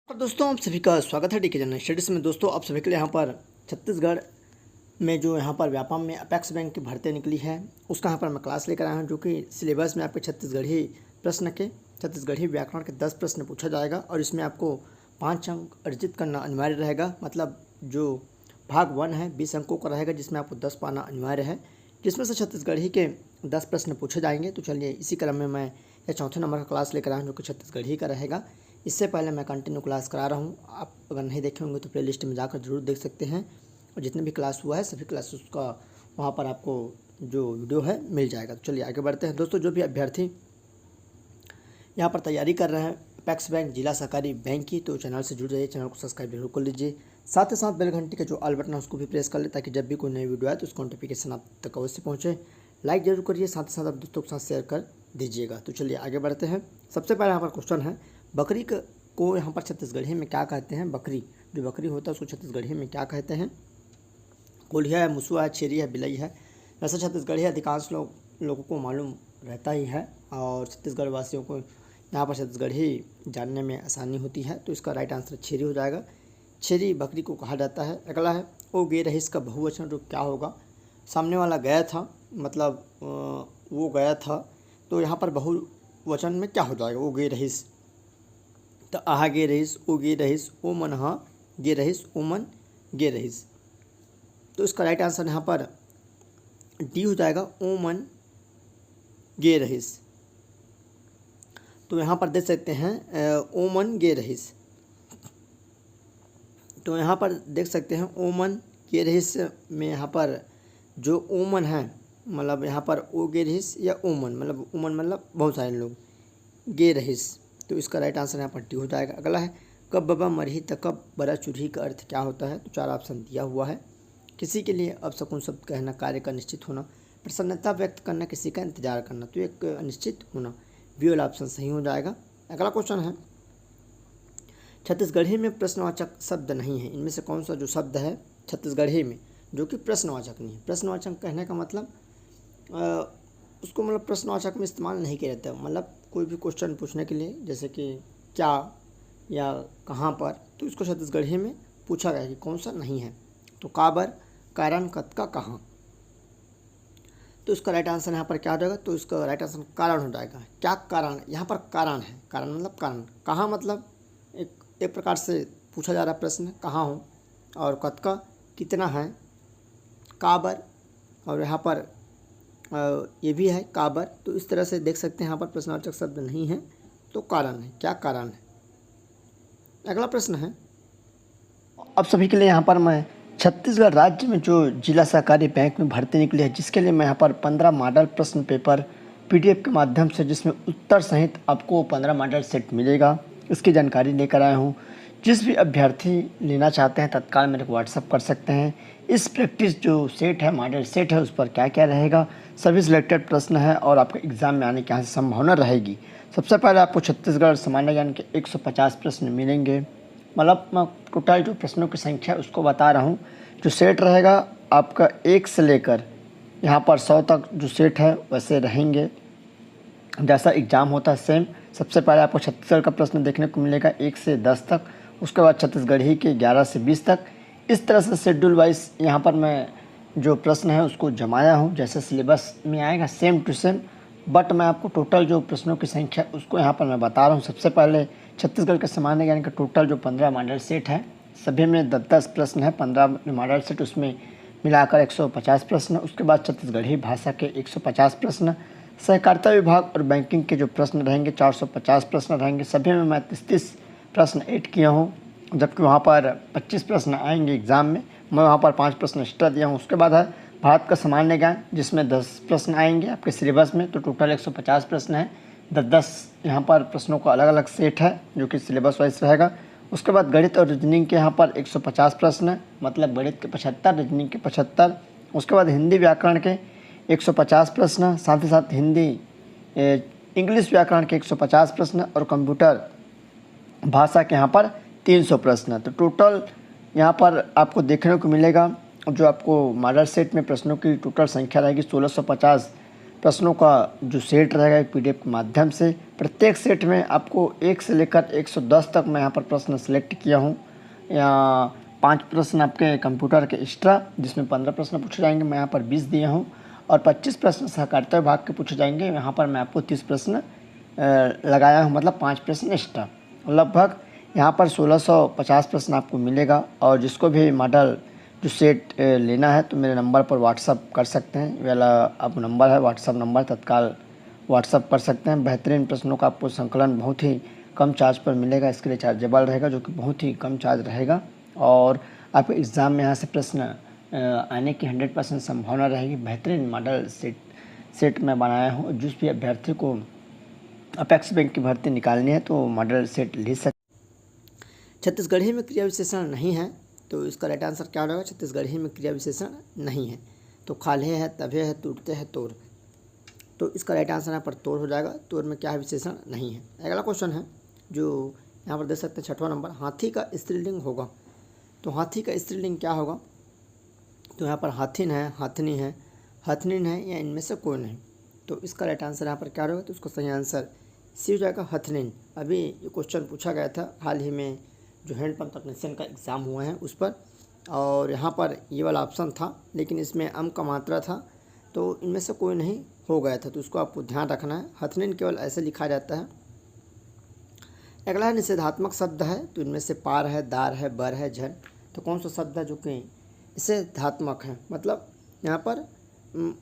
और दोस्तों आप सभी का स्वागत है डीके जनरल स्टडीज़ में। दोस्तों आप सभी के लिए यहाँ पर छत्तीसगढ़ में जो यहाँ पर व्यापम में अपेक्स बैंक की भर्ती निकली है उसका यहाँ पर मैं क्लास लेकर आया हूँ, जो कि सिलेबस में आपके छत्तीसगढ़ी व्याकरण के 10 प्रश्न पूछा जाएगा और इसमें आपको 5 अंक अर्जित करना अनिवार्य रहेगा। मतलब जो भाग 1 है 20 अंकों का रहेगा, जिसमें आपको 10 पाना अनिवार्य है, जिसमें से छत्तीसगढ़ी के 10 प्रश्न पूछे जाएंगे। तो चलिए इसी क्रम में मैं यह चौथे नंबर का क्लास लेकर आया हूँ, जो कि छत्तीसगढ़ी का रहेगा। इससे पहले मैं कंटिन्यू क्लास करा रहा हूँ, आप अगर नहीं देखे होंगे तो प्लेलिस्ट में जाकर जरूर देख सकते हैं, और जितने भी क्लास हुआ है सभी क्लास का वहाँ पर आपको जो वीडियो है मिल जाएगा। तो चलिए आगे बढ़ते हैं। दोस्तों जो भी अभ्यर्थी यहाँ पर तैयारी कर रहे हैं अपेक्स बैंक जिला सहकारी बैंक की, तो चैनल से जुड़ जाइए, चैनल को सब्सक्राइब जरूर कर लीजिए। साथ ही साथ बेल घंटी का जो ऑल बटन है उसको भी प्रेस कर ले, ताकि जब भी कोई नई वीडियो आए तो उसका नोटिफिकेशन आप तक अवश्य पहुँचे। लाइक जरूर करिए, साथ ही साथ आप दोस्तों के साथ शेयर कर दीजिएगा। तो चलिए आगे बढ़ते हैं। सबसे पहले यहाँ पर क्वेश्चन है, बकरी को यहाँ पर छत्तीसगढ़ी में क्या कहते हैं? बकरी, जो बकरी होता है उसको छत्तीसगढ़ी में क्या कहते हैं? कोल्हिया है, मुसुआ है, छेरी है, बिलई है। वैसे छत्तीसगढ़ी अधिकांश लोगों को मालूम रहता ही है, और छत्तीसगढ़ वासियों को यहाँ पर छत्तीसगढ़ी जानने में आसानी होती है। तो इसका राइट आंसर छेरी हो जाएगा। छेरी बकरी को कहा जाता है। अगला है, ओ गे रही, इसका बहुवचन रूप क्या होगा? सामने वाला गया था, मतलब वो गया था, तो यहाँ पर बहुवचन में क्या हो जाएगा? ओ गे रहीस, तो आहा गे रहीस, ओ गे रहीस, ओ मन हा गे रहीस, ओ मन गे रहीस। तो इसका राइट आंसर यहाँ पर डी हो जाएगा, ओ मन गे रहीस। तो यहाँ पर देख सकते हैं ओ मन गे रहीस, तो यहाँ पर देख सकते हैं ओ मन गे रहीस में यहाँ पर जो ओमन है, मतलब यहाँ पर ओ गे रहीस या ओमन, मतलब ओमन मतलब बहुत सारे लोग, गे रहीस, तो इसका राइट आंसर यहाँ पर टी हो जाएगा। अगला है, कब बबा मरही त कब बड़ा चूल्ही का अर्थ क्या होता है? तो 4 ऑप्शन दिया हुआ है। किसी के लिए अपशकुन शब्द कहना, कार्य का निश्चित होना, प्रसन्नता व्यक्त करना, किसी का इंतजार करना, तो एक अनिश्चित होना। बी वाला ऑप्शन सही हो जाएगा। अगला क्वेश्चन है, छत्तीसगढ़ी में प्रश्नवाचक शब्द नहीं है, इनमें से कौन सा जो शब्द है छत्तीसगढ़ी में जो कि प्रश्नवाचक नहीं है? प्रश्नवाचक कहने का मतलब उसको मतलब प्रश्नवाचक में इस्तेमाल नहीं किया जाता है। मतलब कोई भी क्वेश्चन पूछने के लिए, जैसे कि क्या या कहाँ पर, तो इसको छत्तीसगढ़ी में पूछा गया कि कौन सा नहीं है। तो काबर, कारण, कतका, कहाँ, तो इसका राइट आंसर यहाँ पर क्या हो जाएगा? तो इसका राइट आंसर कारण हो जाएगा। क्या कारण? यहाँ पर कारण है, कारण मतलब कारण। कहाँ मतलब एक प्रकार से पूछा जा रहा प्रश्न, कहाँ हो, और कतका कितना है, काबर, और यहाँ पर ये भी है काबर। तो इस तरह से देख सकते हैं यहाँ पर प्रश्नवाचक शब्द नहीं है, तो कारण है। क्या कारण है? अगला प्रश्न है, अब सभी के लिए यहाँ पर मैं छत्तीसगढ़ राज्य में जो जिला सहकारी बैंक में भर्ती निकली है, जिसके लिए मैं यहाँ पर 15 मॉडल प्रश्न पेपर PDF के माध्यम से, जिसमें उत्तर सहित आपको 15 मॉडल सेट मिलेगा, इसकी जानकारी लेकर आया हूँ। जिस भी अभ्यर्थी लेना चाहते हैं तत्काल मेरे को व्हाट्सअप कर सकते हैं। इस प्रैक्टिस जो सेट है, मॉडल सेट है, उस पर क्या क्या रहेगा, सभी सिलेक्टेड प्रश्न है और आपके एग्ज़ाम में आने की यहाँ से संभावना रहेगी। सबसे पहले आपको छत्तीसगढ़ सामान्य ज्ञान के 150 प्रश्न मिलेंगे। मतलब मैं टोटल जो प्रश्नों की संख्या है उसको बता रहा हूँ। जो सेट रहेगा आपका 1 से लेकर यहाँ पर 100 तक जो सेट है वैसे रहेंगे, जैसा एग्ज़ाम होता है सेम। सबसे पहले आपको छत्तीसगढ़ का प्रश्न देखने को मिलेगा 1 से 10 तक, उसके बाद छत्तीसगढ़ी के 11 से 20 तक। इस तरह से शेड्यूल वाइज यहाँ पर मैं जो प्रश्न है उसको जमाया हूँ, जैसे सिलेबस में आएगा सेम टू सेम, बट मैं आपको टोटल जो प्रश्नों की संख्या उसको यहाँ पर मैं बता रहा हूँ। सबसे पहले छत्तीसगढ़ के सामान्य ज्ञान का टोटल जो 15 मॉडल सेट है, सभी में 10-10 प्रश्न है। 15 मॉडल सेट, उसमें मिलाकर 150 प्रश्न। उसके बाद छत्तीसगढ़ी भाषा के 150 प्रश्न, सहकारिता विभाग और बैंकिंग के जो प्रश्न रहेंगे 450 प्रश्न रहेंगे। सभी में मैं 30-30 प्रश्न ऐड किया हूँ, जबकि वहाँ पर 25 प्रश्न आएंगे एग्ज़ाम में, मैं वहाँ पर 5 प्रश्न एक्स्ट्रा दिया हूँ। उसके बाद है भारत का सामान्य ज्ञान, जिसमें 10 प्रश्न आएंगे आपके सिलेबस में, तो टोटल 150 प्रश्न है। 10-10 यहाँ पर प्रश्नों का अलग अलग सेट है जो कि सिलेबस वाइज रहेगा। उसके बाद गणित और रीजनिंग के यहाँ पर 150 प्रश्न, मतलब गणित के 75, रीजनिंग के 75। उसके बाद हिंदी व्याकरण के 150 प्रश्न, साथ ही साथ हिंदी इंग्लिश व्याकरण के 150 प्रश्न, और कंप्यूटर भाषा के यहाँ पर 300 प्रश्न। तो टोटल यहाँ पर आपको देखने को मिलेगा, जो आपको मॉडल सेट में प्रश्नों की टोटल संख्या रहेगी 1650 प्रश्नों का जो सेट रहेगा एक PDF के माध्यम से। प्रत्येक सेट में आपको 1 से लेकर 110 तक मैं यहाँ पर प्रश्न सेलेक्ट किया हूँ। या 5 प्रश्न आपके कंप्यूटर के एक्स्ट्रा, जिसमें 15 प्रश्न पूछे जाएंगे, मैं यहाँ पर 20 दिया हूँ। और 25 प्रश्न सहकारिता विभाग के पूछे जाएंगे, यहाँ पर मैं आपको 30 प्रश्न लगाया हूँ, मतलब 5 प्रश्न एक्स्ट्रा। लगभग यहाँ पर 1650 प्रश्न आपको मिलेगा। और जिसको भी मॉडल जो सेट लेना है तो मेरे नंबर पर व्हाट्सअप कर सकते हैं। ये वाला अब नंबर है व्हाट्सअप नंबर, तत्काल व्हाट्सअप कर सकते हैं। बेहतरीन प्रश्नों का आपको संकलन बहुत ही कम चार्ज पर मिलेगा। इसके लिए चार्जेबल रहेगा, जो कि बहुत ही कम चार्ज रहेगा। और आपके एग्ज़ाम में यहाँ से प्रश्न आने की 100% संभावना रहेगी। बेहतरीन मॉडल सेट मैं बनाया हूँ। जिस भी अभ्यर्थी को अपेक्स बैंक की भर्ती निकालनी है तो मॉडल सेट ले सकते। छत्तीसगढ़ी में क्रिया विशेषण नहीं है, तो इसका राइट आंसर क्या होगा? छत्तीसगढ़ी में क्रिया विशेषण नहीं है। तो खाले है, तभे है, टूटते है, तोड़। तो इसका राइट आंसर यहाँ पर तोड़ हो जाएगा। तोड़ में क्या है? विशेषण नहीं है। अगला क्वेश्चन है जो यहाँ पर देख सकते हैं, 6वां नंबर, हाथी का स्त्रीलिंग होगा। तो हाथी का स्त्रीलिंग क्या होगा? तो यहाँ पर हाथिन है, हाथनी है, हथनिन है, या इनमें से कोई नहीं। तो इसका राइट आंसर यहाँ पर क्या होगा? तो उसका सही आंसर सी हो जाएगा, हथनिन। अभी ये क्वेश्चन पूछा गया था हाल ही में, जो हैंडपंप तकनीशियन का एग्ज़ाम हुआ है उस पर, और यहाँ पर ये वाला ऑप्शन था, लेकिन इसमें अम का मात्रा था, तो इनमें से कोई नहीं हो गया था। तो उसको आपको ध्यान रखना है। हथनिन केवल ऐसे लिखा जाता है। अगला है निषेधात्मक शब्द है। तो इनमें से पार है, दार है, बर है, झन। तो कौन सा शब्द है जो कि निषेधात्मक है, मतलब यहाँ पर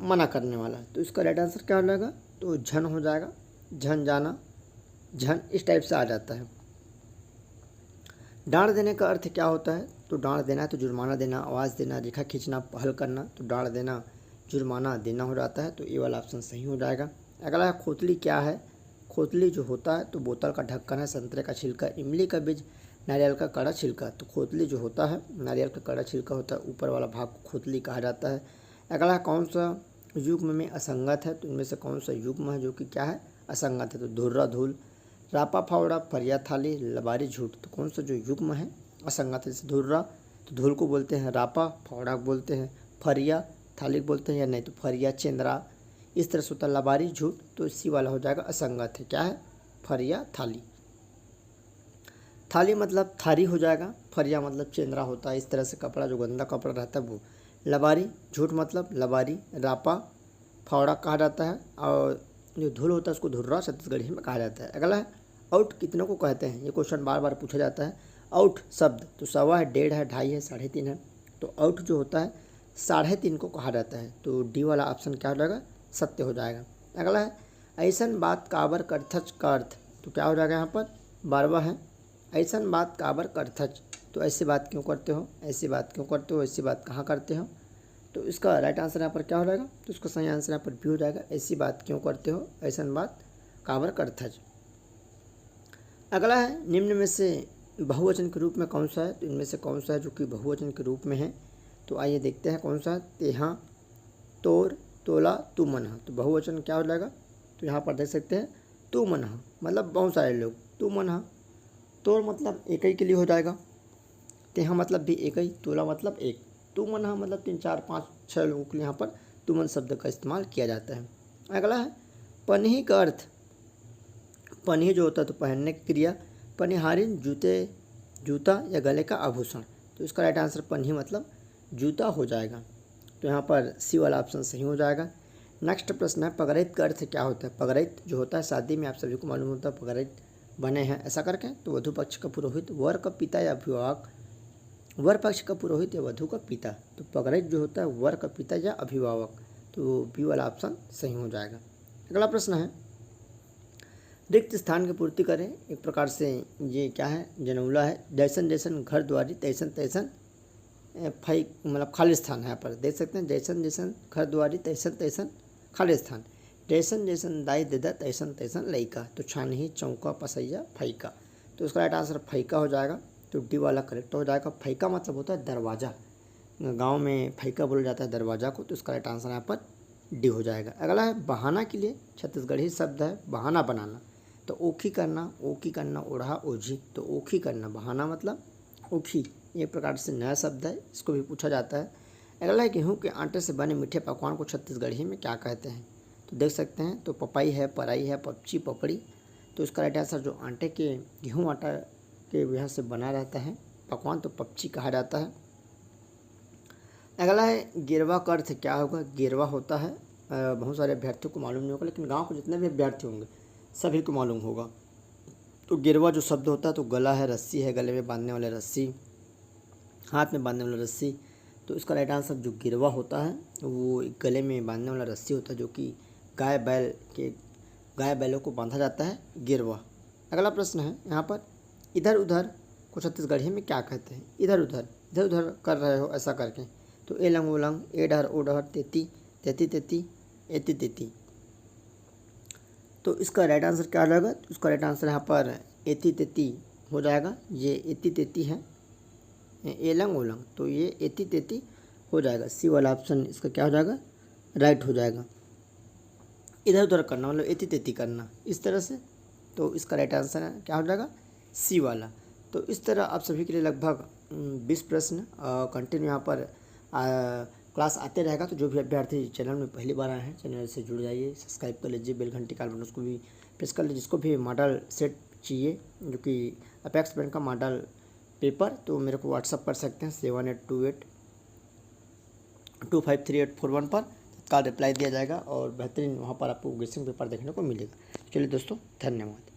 मना करने वाला है? तो इसका राइट आंसर क्या हो जाएगा? तो झन हो जाएगा। झन जाना, झन इस टाइप से आ जाता है। डांड देने का अर्थ क्या होता है? तो डांड देना है तो जुर्माना देना, आवाज़ देना, रेखा खींचना, पहल करना। तो डांड देना जुर्माना देना हो जाता है। तो ये वाला ऑप्शन सही हो जाएगा। अगला है खोतली क्या है? खोतली जो होता है तो बोतल का ढक्कन है, संतरे का छिलका, इमली का बीज, नारियल का कड़ा छिलका। तो खोतली जो होता है नारियल का कड़ा छिलका होता है, ऊपर वाला भाग को खोतली कहा जाता है। अगला कौन सा युग्म में असंगत है? तो इनमें से कौन सा युग्म है जो कि क्या है? असंगत है। तो धुर्रा धूल, रापा फावड़ा, फरिया थाली, लबारी झूठ। तो कौन सा जो युग्म है असंगत है? जैसे धुर्रा तो धूल को बोलते हैं, रापा फावड़ा को बोलते हैं, फरिया थाली को बोलते हैं, या नहीं तो फरिया चेंद्रा, इस तरह से होता है। लबारी झूठ तो इसी वाला हो जाएगा असंगत है। क्या है? फरिया थाली। थाली मतलब थारी हो जाएगा, फरिया मतलब चेंद्रा होता है, इस तरह से कपड़ा जो गंदा कपड़ा रहता है वो। लबारी झूठ मतलब लबारी, रापा फावड़ा कहा जाता है, और जो धूल होता है उसको धुर्रा छत्तीसगढ़ी में कहा जाता है। अगला है आउट कितनों को कहते हैं? ये क्वेश्चन बार बार पूछा जाता है। आउट शब्द तो 1.25 है, 1.5 है, 2.5 है, 3.5 है। तो आउट जो होता है 3.5 को कहा जाता है। तो डी वाला ऑप्शन क्या हो जाएगा? सत्य हो जाएगा। अगला है ऐसन बात काबर करथच का अर्थ। तो क्या हो जाएगा यहाँ पर? 12वां है, ऐसन बात काबर करथच। तो ऐसी बात क्यों करते हो, ऐसी बात क्यों करते हो, ऐसी बात कहाँ करते हो? तो इसका राइट आंसर यहाँ पर क्या हो जाएगा? तो इसका सही आंसर यहाँ पर बी हो जाएगा, ऐसी बात क्यों करते हो, ऐसन बात काबर करथच। अगला है निम्न में से बहुवचन के रूप में कौन सा है? तो इनमें से कौन सा है जो कि बहुवचन के रूप में है? तो आइए देखते हैं कौन सा है। तेहा, तोर, तोला, तू मनहा। तो बहुवचन क्या हो जाएगा? तो यहाँ पर देख सकते हैं तू मनहा मतलब बहुत सारे लोग, तू मनहा। तोर मतलब एक ही के लिए हो जाएगा, तेहा मतलब भी एक ही, तोला मतलब एक, तू मनहा मतलब 3, 4, 5, 6 लोगों के लिए यहाँ पर तुमन शब्द का इस्तेमाल किया जाता है। अगला है पन्ही का अर्थ। पन्ही जो होता है तो पहनने की क्रिया, पनिहारिन जूता या गले का आभूषण। तो इसका राइट आंसर पन्ही मतलब जूता हो जाएगा। तो यहाँ पर सी वाला ऑप्शन सही हो जाएगा। नेक्स्ट प्रश्न है पगरैत का अर्थ क्या होता है? पगरैत जो होता है शादी में आप सभी को मालूम होता है पगरैत बने हैं ऐसा करके। तो वधु पक्ष का पुरोहित, वर का पिता या अभिभावक, वर पक्ष का पुरोहित या वधु का पिता। तो पगरैत जो होता है वर का पिता या अभिभावक। तो बी वाला ऑप्शन सही हो जाएगा। अगला प्रश्न है रिक्त स्थान की पूर्ति करें। एक प्रकार से ये क्या है? जनौला है। जैसन जैसन घर द्वारी तैसन तैसन फई मतलब खाली स्थान है। यहाँ पर देख सकते हैं जैसन जैसन घर द्वारी तैसन तैसन खाली स्थान, जैसन जैसन दाई देदा तैसन तैसन लइका। तो छानही, चौका, पसैया, फैका। तो उसका राइट आंसर फैका हो जाएगा। तो डी वाला करेक्ट हो जाएगा। फैका मतलब होता है दरवाज़ा, गांव में फैका बोला जाता है दरवाज़ा को। तो उसका राइट आंसर यहाँ पर डी हो जाएगा। अगला है बहाना के लिए छत्तीसगढ़ी शब्द है बहाना बनाना। तो ओखी करना, ओढ़ा, ओझी। तो ओखी करना बहाना मतलब ओखी, ये प्रकार से नया शब्द है, इसको भी पूछा जाता है। अगला है गेहूँ के आटे से बने मीठे पकवान को छत्तीसगढ़ी में क्या कहते हैं? तो देख सकते हैं, तो पपाई है, पराई है, पपची, पपड़ी। तो इसका राइट आंसर जो आटे के गेहूँ आटा के वजह से बना रहता है पकवान, तो पपची कहा जाता है। अगला है गिरवा का अर्थ क्या होगा। गिरवा होता है, बहुत सारे अभ्यर्थियों को मालूम नहीं होगा, लेकिन गांव के जितने भी अभ्यर्थी होंगे सभी को मालूम होगा। तो गिरवा जो शब्द होता है, तो गला है, रस्सी है, गले में बांधने वाले रस्सी, हाथ में बांधने वाला रस्सी। तो इसका राइट आंसर जो गिरवा होता है वो गले में बांधने वाला रस्सी होता है, जो कि गाय बैलों को बांधा जाता है, गिरवा। अगला प्रश्न है यहाँ पर, इधर उधर को छत्तीसगढ़ी में क्या कहते हैं। इधर उधर कर रहे हो ऐसा करके, तो ए लंग उलंग, ए डहर ओ डहर, तेती तेती तेती, एती तेती। तो इसका राइट आंसर क्या हो जाएगा। तो इसका राइट आंसर यहाँ पर एती तेती हो जाएगा। ये एती तेती है, एलंग ओलंग, तो ये एती तेती हो जाएगा। सी वाला ऑप्शन इसका क्या हो जाएगा, राइट हो जाएगा। इधर उधर करना मतलब एती तेती करना इस तरह से, तो इसका राइट आंसर क्या हो जाएगा, सी वाला। तो इस तरह आप सभी के लिए लगभग 20 प्रश्न कंटिन्यू यहाँ पर क्लास आते रहेगा। तो जो भी अभ्यर्थी चैनल में पहली बार आए हैं, चैनल से जुड़ जाइए, सब्सक्राइब कर लीजिए, बेल घंटी का बटन उसको भी प्रेस कर लीजिए। जिसको भी मॉडल सेट चाहिए, जो कि अपेक्स बैंक का मॉडल पेपर, तो मेरे को व्हाट्सअप कर सकते हैं 7828253841 पर। तत्काल रिप्लाई दिया जाएगा और बेहतरीन वहाँ पर आपको गेसिंग पेपर देखने को मिलेगा। चलिए दोस्तों, धन्यवाद।